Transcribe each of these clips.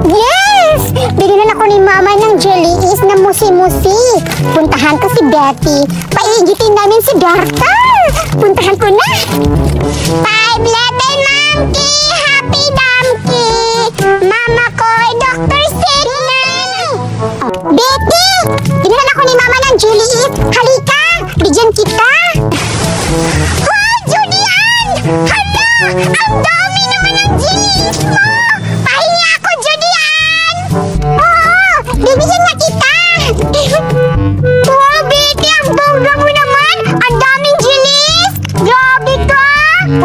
Yes! Binilan ako ni Mama ng jellies na musi-musi. Puntahan ko si Betty. Paigitin namin si Berta. Puntahan ko na. 5 letter monkey, happy dumpy. Mama ko ay Dr. Signan. Betty! Binilan ako ni Mama ng jellies. Halika! Bigyan kita. Wow, Julian! Hala! Ang dami naman ng jellies mo! Pahinga ako, Julian! Oo! Bibigyan na kita! Wow, Betty! Ang bongga mo naman! Ang daming jellies! Grabe ka!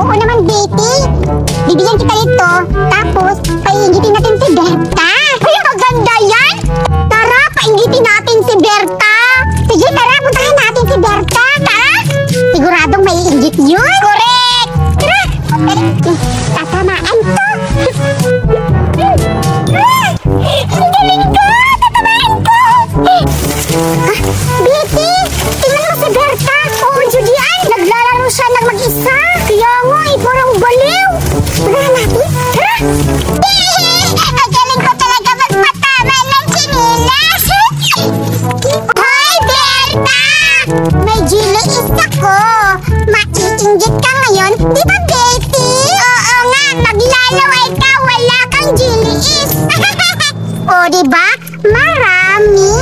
Oo naman, Betty! Bibigyan kita nito. Tapos, paingitin natin si Berta. Ay, maganda yan! Tara, paingitin natin si Berta! Sige, tara, puntahan natin si Berta, ha? Siguradong may ingit yun. Correct! Tara! Tatamaan ko! Ang galing ko! Tatamaan ko! Betty! Tingnan mo si Berta! Oo, Julian! Naglalaro siya ng mag-isa! Kaya nga, parang baliw! Puntahan natin! Tara! Ang galing ko talaga magpatama ng chinilas! Hoy, Berta! May jellies ako! Maiinggit ka ngayon, di ba, Betty? Oo nga, maglalaway ka, wala kang jellies! O, di ba? Marami!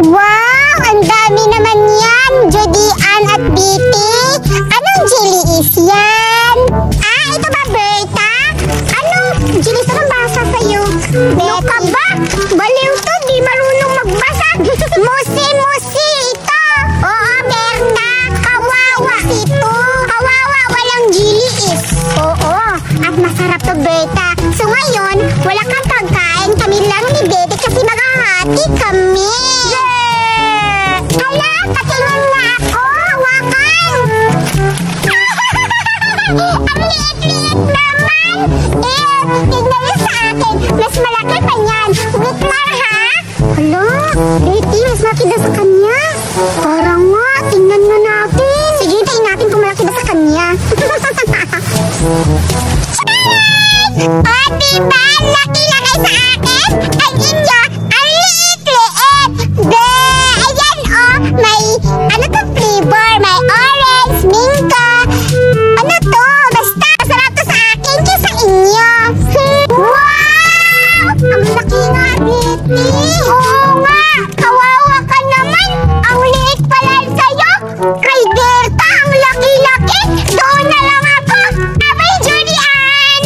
Wow! Ang dami naman yan, Judian at Betty! Anong jellies yan? Ah, ito ba, Berta? Anong jellies? Anong basa sa'yo? Ano ka ba? Baliw to, di marunong magbasa! Musi-musi ito! Oo, Berta! Kawawa ito! Kawawa, walang jellies! Oo, at masarap to, Berta! So ngayon, wala kang pagkain, kami lang ni Betty kasi maghahati kami! Yeah! Hala, patingin na ako! Hawakan! Ang liit-liit naman! Tignan niyo sa akin! Mas malaki pa yan! Wait lang, ha? Hala, Betty, mas malaki daw sa kanya! Parang nga, tingnan na natin! Sige, tingnan natin kung malaki ba sa kanya! O, diba? Laki-laki sa akin! Ang inyo, ang liit-liit! Ayan, oh! May, ano to flavor? May orange, minka. Ano to? Basta, masarap to sa akin kaya sa inyo. Wow! Ang laki nga, Betty! Oo nga! Kawawa ka naman! Ang liit pala sa'yo! Kay Berta, ang laki-laki! Doon na lang ako! Abay, Julian!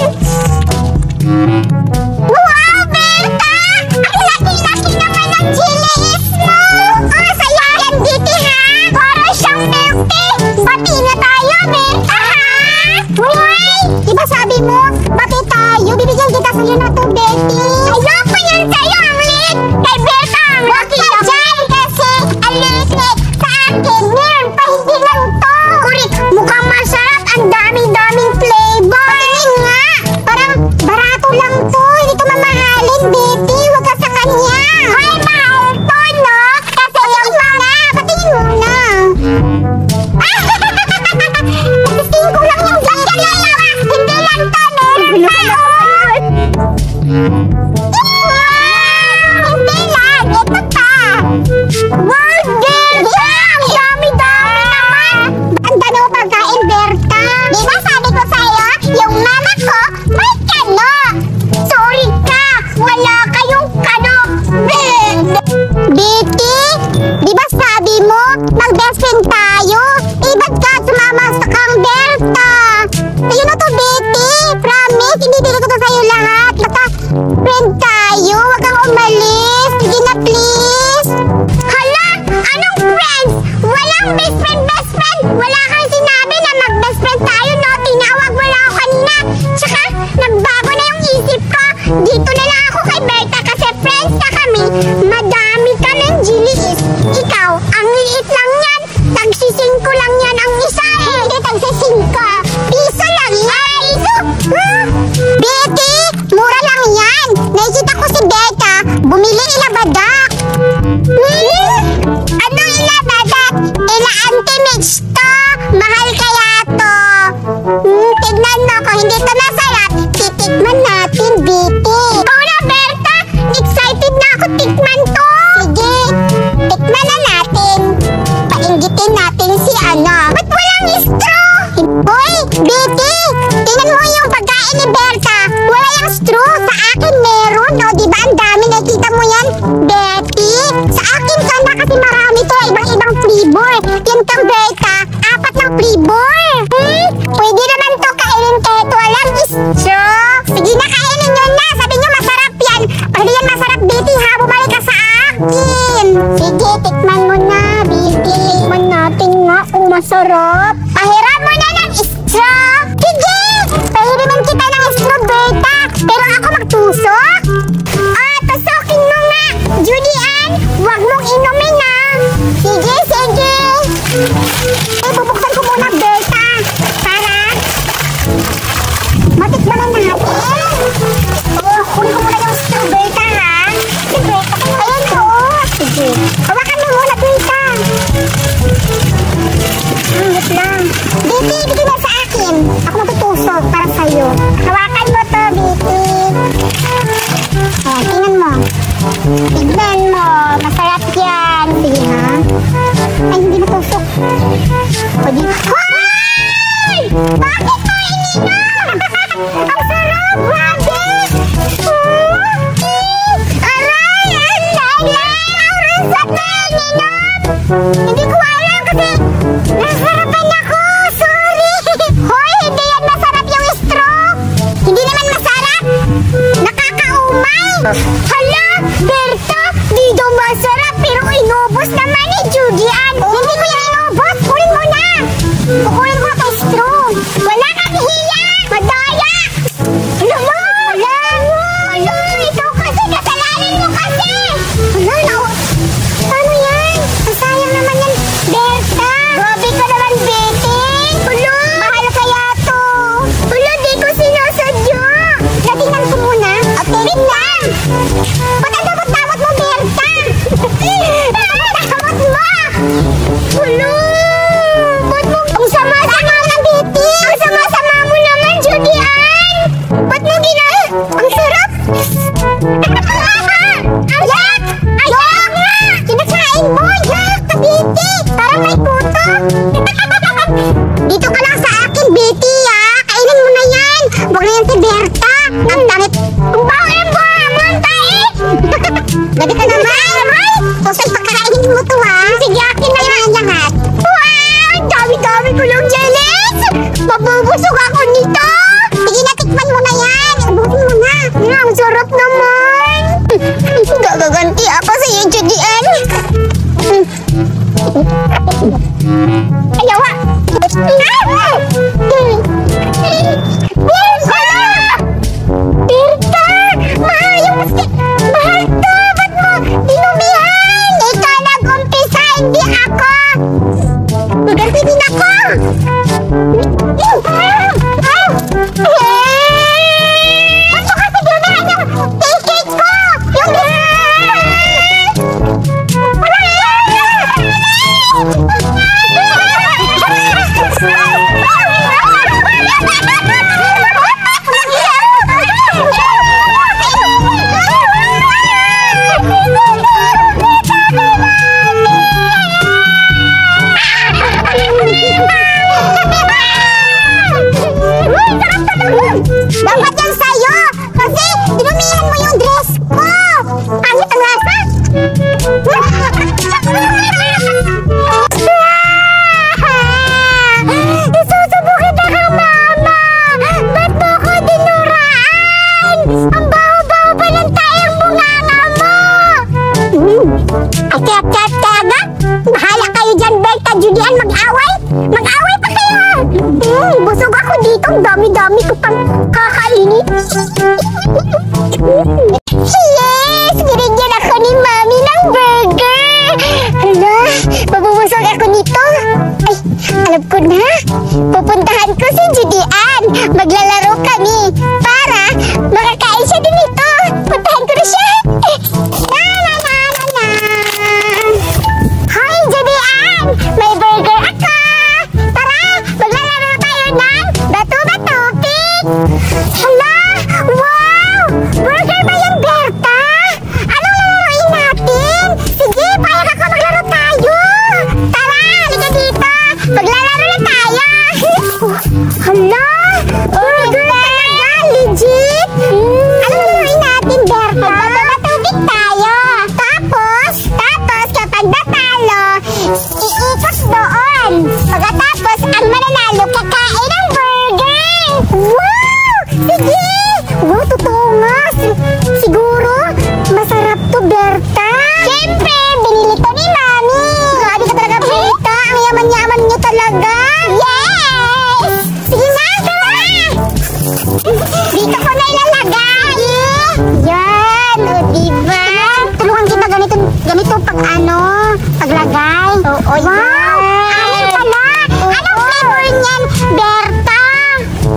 Wow, Berta! Ang laki-laki naman ng jellies mo! Oh, sa'yo yan, Betty, ha? Para siyang milk tea! Bati na tayo, Berta, ha? Uy! Diba sabi mo, bati tayo? Bibigyan kita sa'yo na to, Betty! Ayoko yan sa'yo! Ang liit! Kay Berta, ang laki-laki! Kasi ang liit-liit sa akin! Meron pa, hindi lang to! Kurik, mukhang masarap! Ang daming-daming flavor! Patingin nga! Parang barato lang to! Hindi to mamahalin, Betty! Huwag ka sa kanya! Hoy, mahal to, no? Kasi yung mga... Patingin mo na! Natisingin ko lang yung dalawa! Hindi lang to, meron pa! Hindi lang! Ito pa! Wow, Berta! Ang dami-dami naman! Ang dami mo pagkain, Berta! Di ba sabi ko sa'yo, yung mama ko may kano! Sorry ka! Wala kayong kano! Betty! Di ba sabi mo, mag-best friend tayo? Eh, ba't ka sumama sa kang Berta? Ayun na to, Betty! Promise, hindi ko to sa'yo lahat! Basta friend tayo! Huwag kang umalis! Sige na, please! Hala! Anong friends? Walang best friend, best friend! Wala kang sinabi na mag-best friend tayo, no? Tinawag mo lang ako kanina! Tsaka, nagbago na yung isip ko! Dito na lang ako kay Berta kasi friends na kami! Madami kaming jellies! Ikaw, ang liit lang yan! Tagsising ko lang yan ang isa eh! Hindi tagsising ko! Piso lang yan! Piso? Betty! Mura lang yan! Nakikita ko si Berta, bumili ilabadak! Ano ilabadak? Ila Auntie Mitch to! Mahal kaya to! Tignan mo, kung hindi to masarap, titikman natin, Betty! sarap. Pahiram mo na ng straw. Sige, pahirimin kita ng straw, Berta. Pero ako magtusok? Tusokin mo nga. Judy Ann, huwag mong inumin na. Sige, sige. Bubuksan ko muna, Berta. Para matikman natin. Kunin ko muna yung straw, Berta, ha? Si Berta, ayan po. Sige. Hawakan mo muna, Berta. Wait lang. Biti, bigay mo sa akin. Ako matutusok para sa'yo. Hawakan mo to, Biti. Tingnan mo. Tignan mo. Masarap yan. Sige, ha? Ay, hindi natusok. O, di. Hoy! Bakit mo ininom? Ang sarap, grabe! Aray! Ang resap na ininom! Hindi ko alam kasi nasarapan ako! Sorry! Hoy! Hindi yan masarap yung straw! Hindi naman masarap! Nakakaumay! Hala! Berta! Di daw masarap pero inubos naman ni Judy Ann! Hindi ko yan inubos! Kunin mo na! Kukunin ko ito straw! Wala kang hiya! Madaya! Ano mo? Wala mo! Wala! Ikaw kasi kasalanan mo kasi! Wala na! Paano yan? Masayang naman yan, Berta! Grabe ka naman, Betty! Wala! Mahal kaya to! Wala, di ko sinasadya! Natingnan ko muna. Okay, tingnan! Ba't ang damot-damot mo, Berta? Damot mo! Wala! Ba't mo? Ang sama-sama ng Betty! Ang sama-sama mo naman, Judy Ann! Ba't mo ang sarap! Ayak! Ayak nga! Kinakain mo! Ayak! Betty! Parang may puto! Dito ka lang sa akin, Betty, ha? Kainin mo na yan! Huwag na yan si Berta! Ang damit! Ang bawal mo! Ang tae! Gabi ka naman! Tosay pagkakainin mo to, ha? Sige, akin na yan lahat! Wow! Ang dami-dami ko yung jealous! Mabubusog ako nito! Sige na, tikman mo na yan! Abutin mo na! Ang sarap naman! Gagaganti ako sa iyo, Judy Ann! Ayawa! Berta! Mahal yung musik! Mahal to! Ba't mo dinumihan? Ikaw nag-umpisa, hindi ako! Maganti din ako! Ba't mo kasi dinumihan yung cake ko? Yung dapat yan sa'yo! Kasi dinumihan mo yung dress ko! Pangit ang lasa! Isusubukin ako, Mama! Ba't mo ko dinuraan? Ang baho-baho pa ng tayang bunganga mo! Ay, kaya-kaya-kaya! Bahala kayo dyan, Berta, Judy Ann, mag-away! Mag-away pa kayo! Busog ako dito, ang dami-dami ko pang kakainin. Yes! Binigyan ako ni Mami ng burger! Hala, mabubusog ako nito. Ay, alam ko na. Pupuntahan ko si Judy Ann. Maglalaro kami para makakain siya din ito. Puntahan ko na siya. Hi, Judy Ann! May burger ako! Tara, maglalaro tayo ng bato-bato-pig! Hala! Wow! Burger ba yung Berta? Anong lalaroin natin? Sige, payag ako maglaro tayo! Tara, halika dito! Maglalaro na tayo! Hala! Burger talaga! Legit! Anong lalaroin natin, Berta? Bato-bato-pig tayo! Tapos kapag natalo, iikot doon! Pagkatapos, ang mananalo kakain ng burger! Wow! Sige! Wow, totoo nga! Siguro, masarap to, Berta! Siyempre, binili to ni Mami! Grabe ka talaga, Berta! Ang yaman-yaman niyo talaga! ilalagay. Yan, o diba? Tulungan kita ganito pag paglagay. Wow, ayun pala. Anong flavor niyan, Berta?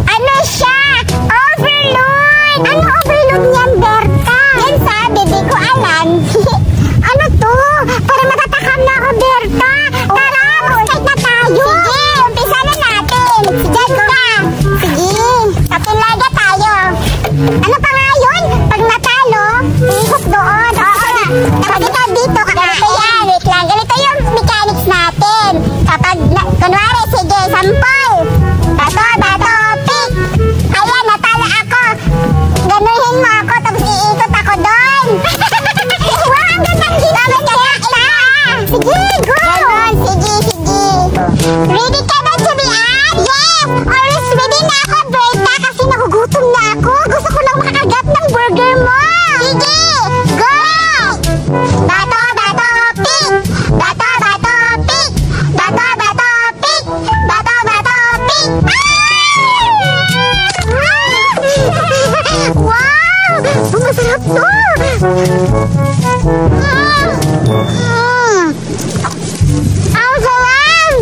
Ano siya? Overload. Ano overload niyan, Berta? Yan sabi, di ko alam. Ano to? Para matatakam na ako, Berta. Tara, mag-start na tayo. Sige, umpisa na natin. Diyan ka. Sige, kapinlaga tayo. Ano pa nga yun? Pag natalo, ikot doon. Kapag ikaw dito, kakalito yan. Wait lang, ganito yung mechanics natin. Kapag, kunwari, sige, sampol. Bato, pick. Ayan, natalo ako. Ganuhin mo ako, tapos iikot ako doon. Wow, ang gandang ginamit ka. Sige, go. Ganon, sige. Ready ka na, Julian? Yes! Always ready na ako, Berta, kasi nagugutom na ako. Gusto ko lang makakagat ng burger mo. Sige, go! Bato, pick. Bato, pick. Bato, pick. Bato, pick. Wow! Ang masarap to! Ang sarap!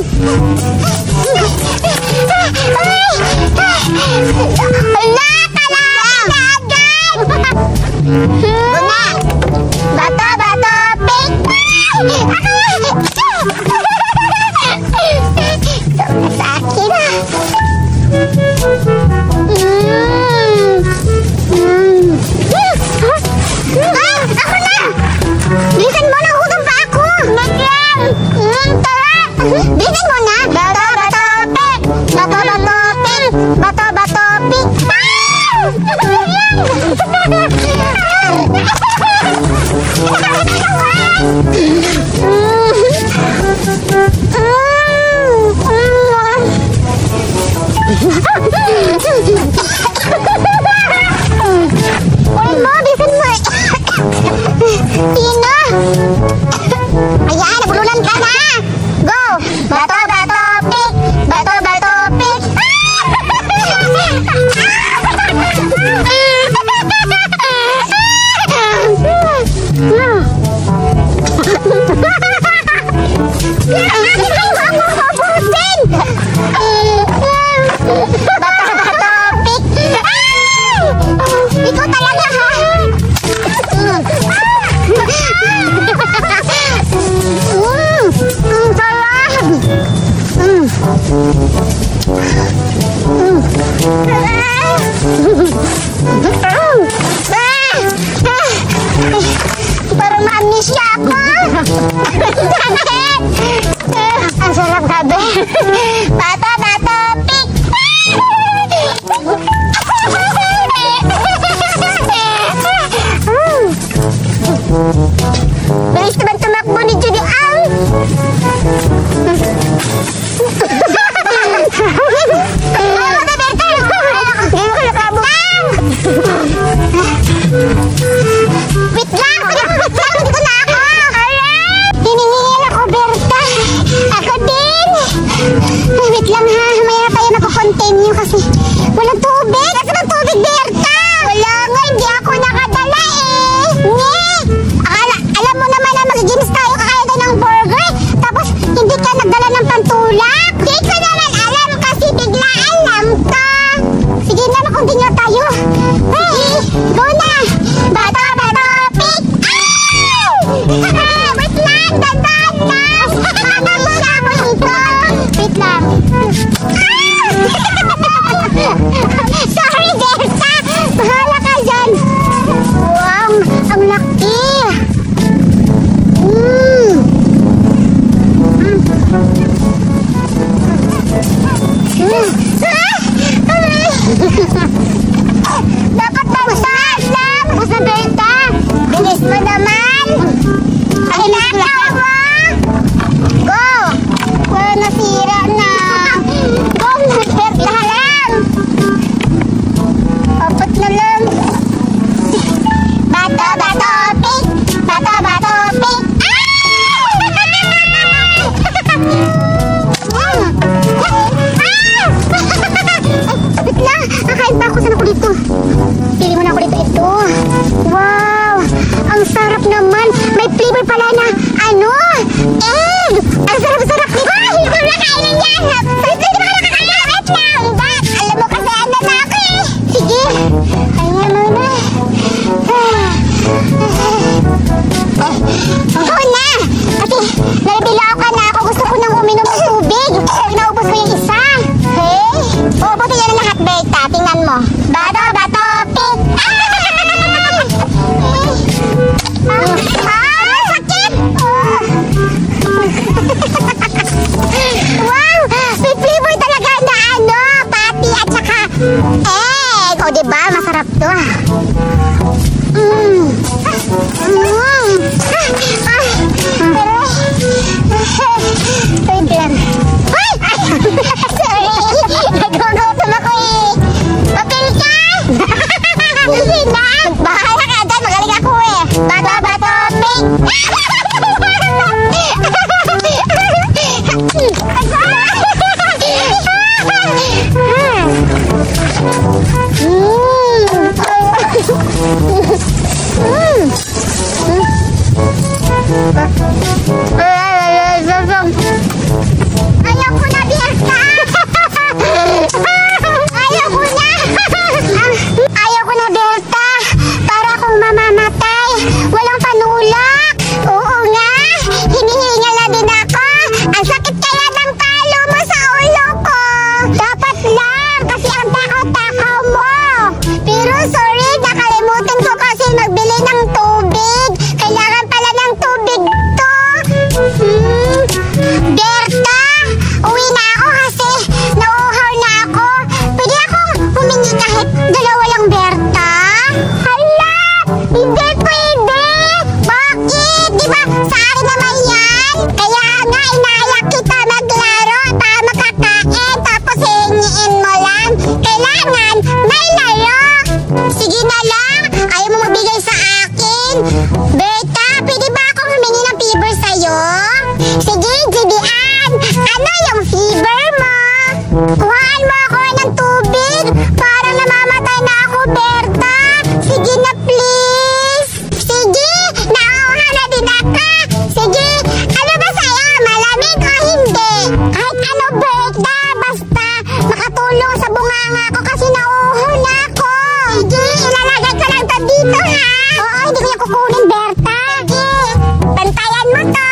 Hala, kalagad! Buna! Bato, pick! Sa akin. Ako na! Bilisan mo, nagutom pa ako! Nagyan! Tara! Bilisan mo na! Bato, pick! Bato, pick! Egg! Ang sarap-sarap nito! Hindi ko na kainin yan! Hindi ba ka nakakain? Wait lang! Bak! Alam mo kasi ano na ako eh! Sige! Ayan muna! Ikaw na! Kasi nalabilaw ka na ako. Gusto ko nang uminom ng tubig. Naubos mo yung isa. Okay? O, buti yan ang lahat, Berta. Tingnan mo. Bato, bato, pig! Sakit! Wow! May flavor talaga na ano, pati at saka egg. O, diba? Masarap to. Wait lang. Ay! Sorry! Naggugutom ako eh. Papel ka! Sige na! Bahala ka dyan. Magaling ako eh. Bato, bato, pig! Ayaw ko na, Berta! Ayaw ko na! Ayaw ko na, Berta! Para akong mamamatay. Walang panulak. Oo nga. Hinihingal na din ako. Ang sakit kaya ng palo mo sa ulo ko. Dapat lang. Kasi ang takaw-takaw mo. Pero sorry, nakalimutan ko kasi magbili ng tubig. Kailangan pala ng tubig to. Berta! Uwi na ako kasi nauuhaw na ako. Pwede akong humingi kahit dalawa lang, Berta? Hala! Hindi pwede! Bakit? Diba sa akin naman yan? Kaya nga inayak kita maglaro para makakain tapos hingiin mo lang. Kailangan may laro. Sige na lang. Ayaw mo magbigay sa akin. Berta, pwede ba akong humingi ng fever sa'yo? Sige, Jibian. Ano yung fever mo? Kuhaan mo ako ng tubig. Parang namamatay na ako, Berta. Sige na, please. Sige, nauuhaw na din ako. Sige, ano ba sa'yo? Malamig o hindi? Kahit ano, Berta. Basta makatulong sa bunganga ko kasi nauuhaw na ako. Sige, ilalagay ko lang to dito, ha? Oo, hindi ko yung kukunin, Berta. Sige, bantayan mo to.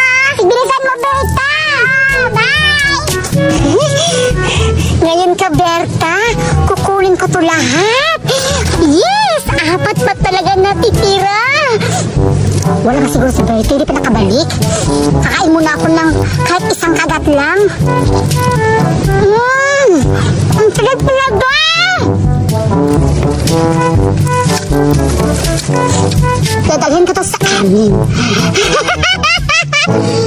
Bilisan mo, Berta. Bye! Ngayon ka, Berta. Kukunin ko to lahat. Yes! 4 pa talaga natitira. Wala na siguro si Berta. Hindi pa nakabalik. Kakain muna ako ng kahit isang kagat lang. Ang sarap talaga! Dadalhin ko to sa amin.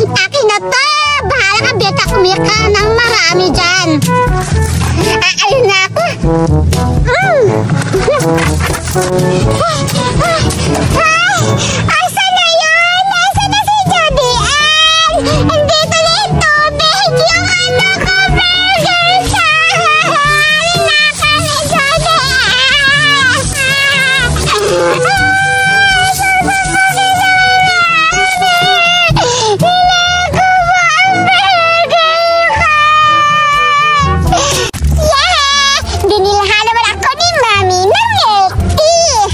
Akin na to! Bahala ka, Berta. Kumira ka ng marami dyan. Ayun na ako. Asan na yun? Asan na si Judian? Andito na yung tubig. Yung ano ko, Berta. Halina ka ni Judian. Binilhan naman ako ni Mami ng milk tea.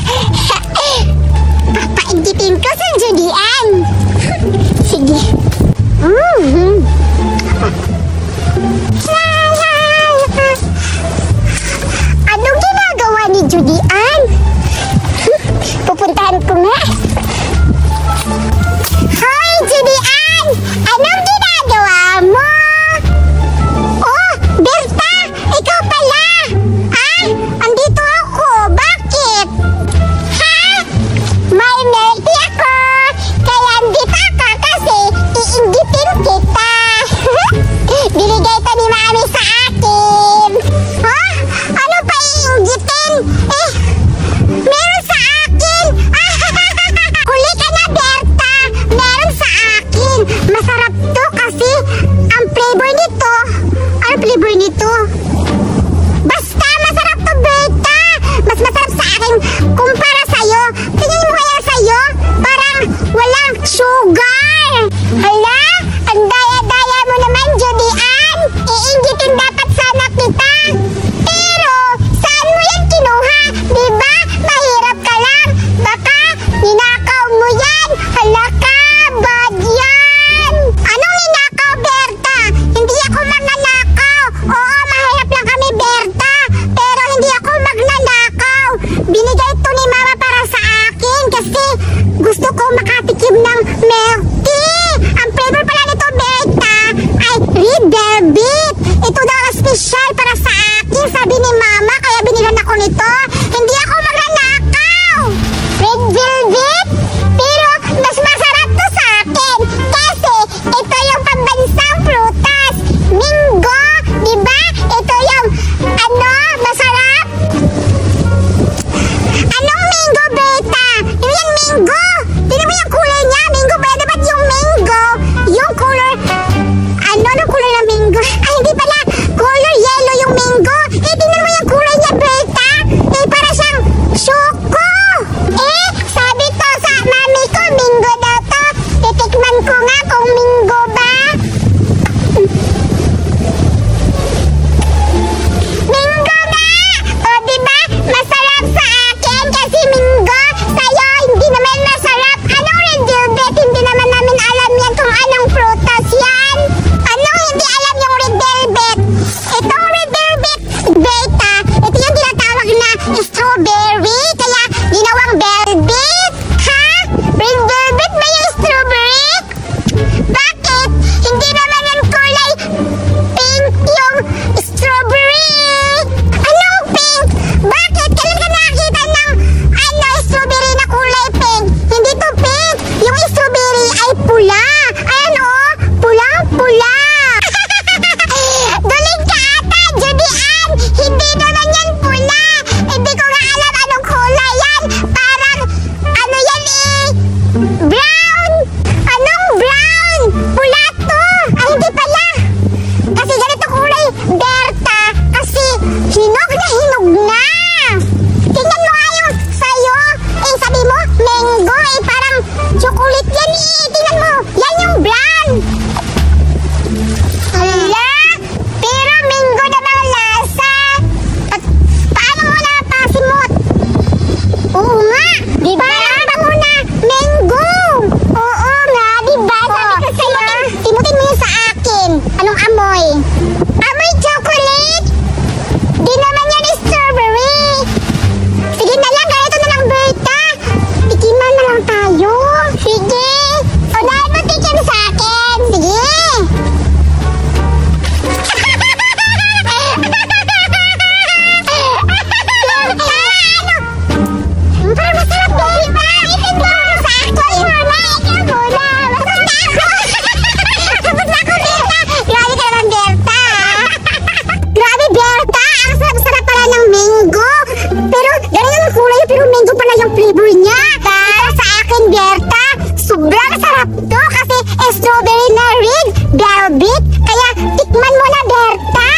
yung flavor niya. Ito sa akin, Berta. Sobrang sarap to kasi strawberry na rin, velvet. Kaya tikman mo na, Berta.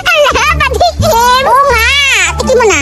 Ala, patikim. Oo nga, tikim mo na.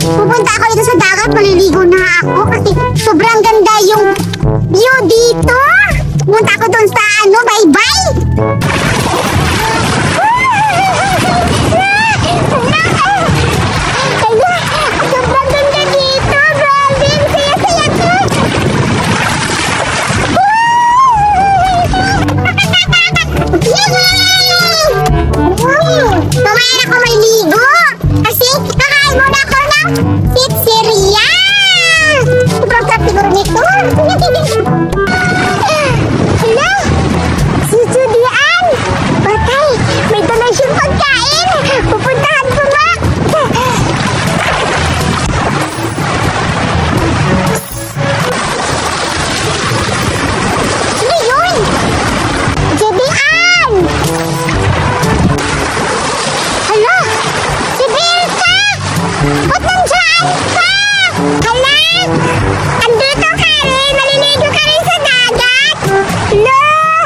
Pupunta ako dito sa dagat, maliligo na ako kasi sobrang ganda yung view dito. Pupunta ako dun sa bye-bye. Sobrang ganda dito, Robin. Saya-saya ko. Mamaya ako maliligo kasi kakain muna ako ng pizzeria. Sobrang sarap siguro nito. Hello? Si Julian! Patay! May donation pagkain! Pupuntahan ko na! Sino yun? Julian! Hala! Si Belka! Ba't nandiyan ka? Hala! Andito ka rin! Maliligo ka rin sa dagat! Hala!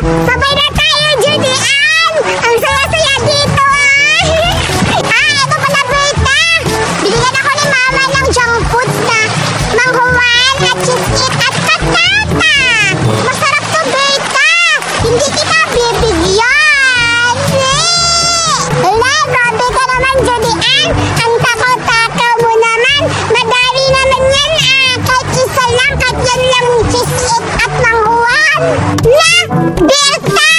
Sabay na tayo, Julian! Ang saya-saya dito ah! Ito pala, Berta! Binigyan ako ni Mama ng junk foods na manghuwan at cheesecake at patata! Masarap to, Berta! Hindi kita bibigyan! Hala! Grabe ka naman, Julian! Ang takaw-takaw mo naman! Madali naman yan ah! Kahit isa lang, kahit yan lang cheesecake at manghuwan! Na! Berta!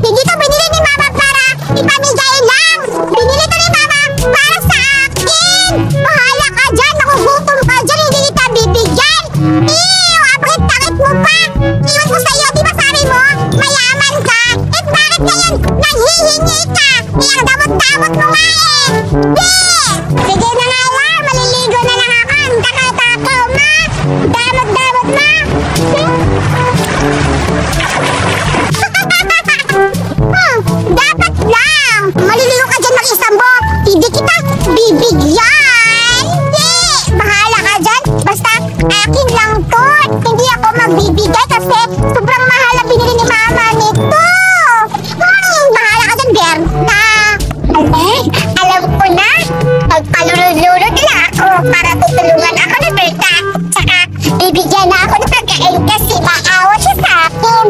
Hindi to binili ni Mama para ipamigay lang! Binili to ni Mama para sa akin! Bahala ka dyan! Nakugutom ka dyan! Hindi kita bibigyan! Ew! Apakit-takit mo pa! Iwan ko sa'yo! Di ba sabi mo? Mayaman ka! Eh bakit ngayon nanghihingi ka? Eh ang damot-damot mo nga eh! Di! Sige na nga lang! Maliligo na lang ako! Ang takaw-takaw ma! Damot-damot ma! Dapat lang! Maliligo ka dyan mag-isa mo! Hindi kita bibigyan! Hindi! Bahala ka dyan! Basta akin lang to! Hindi ako magbibigay kasi sobrang mahal na binili ni Mama nito! Bahala ka dyan, Berta! Alam ko na! Magpalulod-lulod na ako para tutulungan ako ni Berta! Tsaka bibigyan na ako ng pagkain kasi maawa siya sa akin!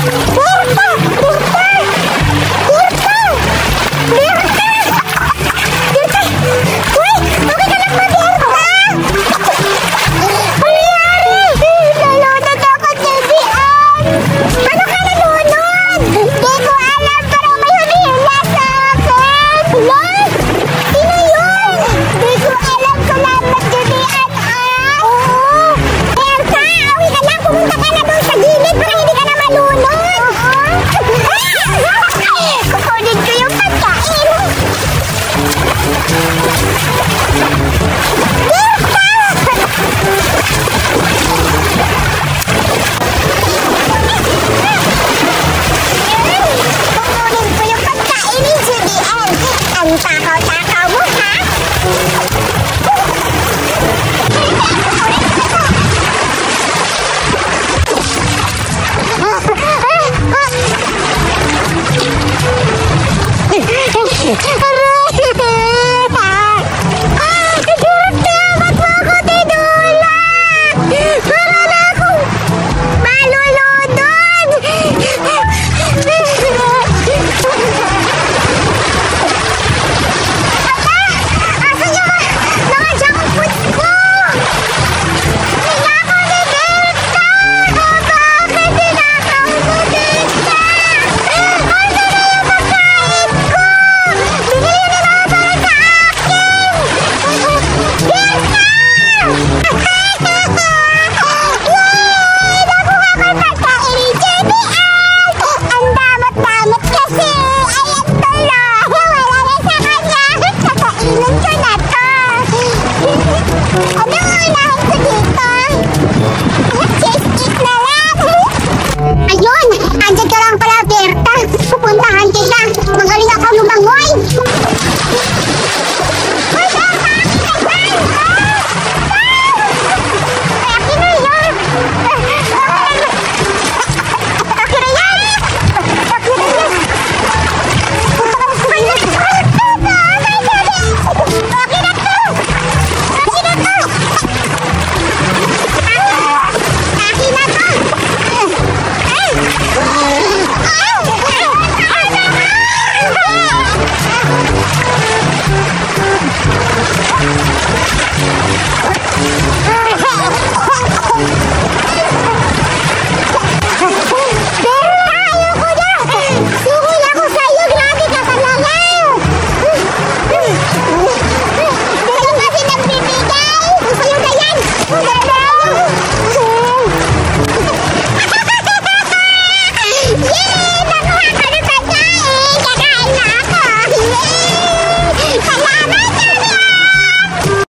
Berta! Berta! Berta! Berta! Berta! Uy! Okay ka lang ba, Berta? Ano nangyari? Nalunod ako, Debian! Ano ka nalunod? Di ko alam, pero may humihila sa akin! What? Sino yun? Di ko alam, salamat, Debian, ah! Oo! Berta, awi ka lang, pumunta ka na doon sa gilid para hindi ka na malunod! Kukunin ko yung pagkain! Kukunin ko yung pagkain ni Julian! Ang takaw-takaw mo, ha?